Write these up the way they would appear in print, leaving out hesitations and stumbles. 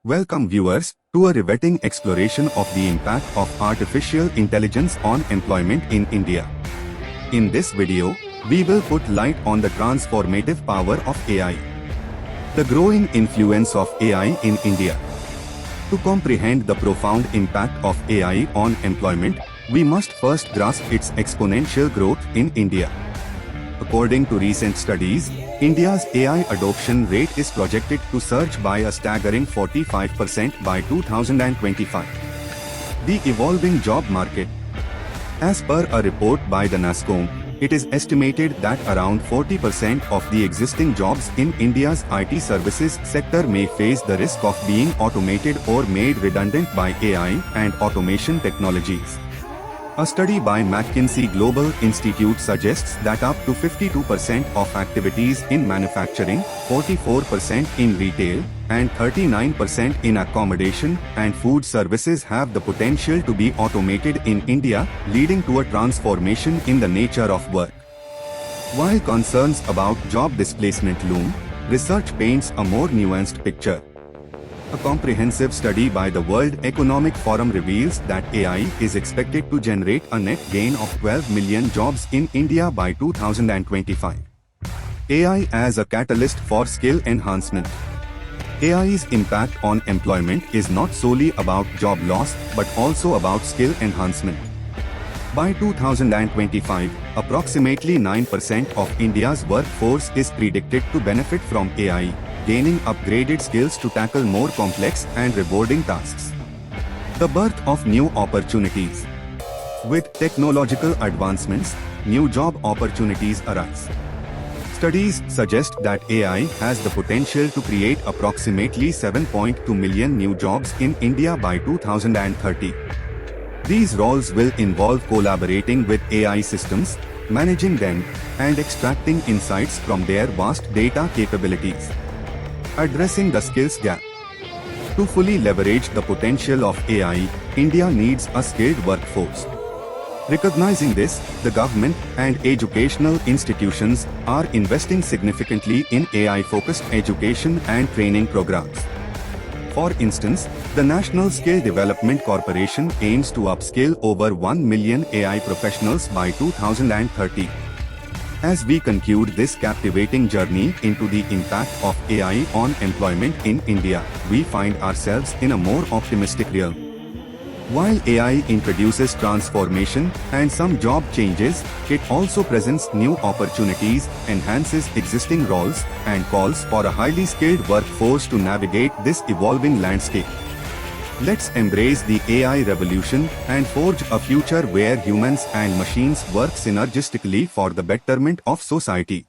Welcome viewers to a riveting exploration of the impact of artificial intelligence on employment in India. In this video, we will put light on the transformative power of AI. The growing influence of AI in India. To comprehend the profound impact of AI on employment, we must first grasp its exponential growth in India. According to recent studies, India's AI adoption rate is projected to surge by a staggering 45% by 2025. The evolving job market. As per a report by the NASSCOM, it is estimated that around 40% of the existing jobs in India's IT services sector may face the risk of being automated or made redundant by AI and automation technologies. A study by McKinsey Global Institute suggests that up to 52% of activities in manufacturing, 44% in retail, and 39% in accommodation and food services have the potential to be automated in India, leading to a transformation in the nature of work. While concerns about job displacement loom, research paints a more nuanced picture. A comprehensive study by the World Economic Forum reveals that AI is expected to generate a net gain of 12 million jobs in India by 2025. AI as a catalyst for skill enhancement. AI's impact on employment is not solely about job loss but also about skill enhancement. By 2025, approximately 9% of India's workforce is predicted to benefit from AI, gaining upgraded skills to tackle more complex and rewarding tasks. The birth of new opportunities. With technological advancements, new job opportunities arise. Studies suggest that AI has the potential to create approximately 7.2 million new jobs in India by 2030. These roles will involve collaborating with AI systems, managing them, and extracting insights from their vast data capabilities. Addressing the skills gap. To fully leverage the potential of AI, India needs a skilled workforce. Recognizing this, the government and educational institutions are investing significantly in AI-focused education and training programs. For instance, the National Skill Development Corporation aims to upskill over 1 million AI professionals by 2030. As we conclude this captivating journey into the impact of AI on employment in India, we find ourselves in a more optimistic realm. While AI introduces transformation and some job changes, it also presents new opportunities, enhances existing roles, and calls for a highly skilled workforce to navigate this evolving landscape. Let's embrace the AI revolution and forge a future where humans and machines work synergistically for the betterment of society.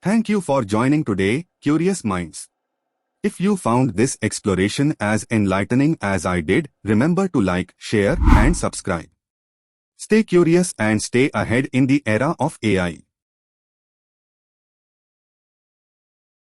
Thank you for joining today, Curious Minds. If you found this exploration as enlightening as I did, remember to like, share, and subscribe. Stay curious and stay ahead in the era of AI.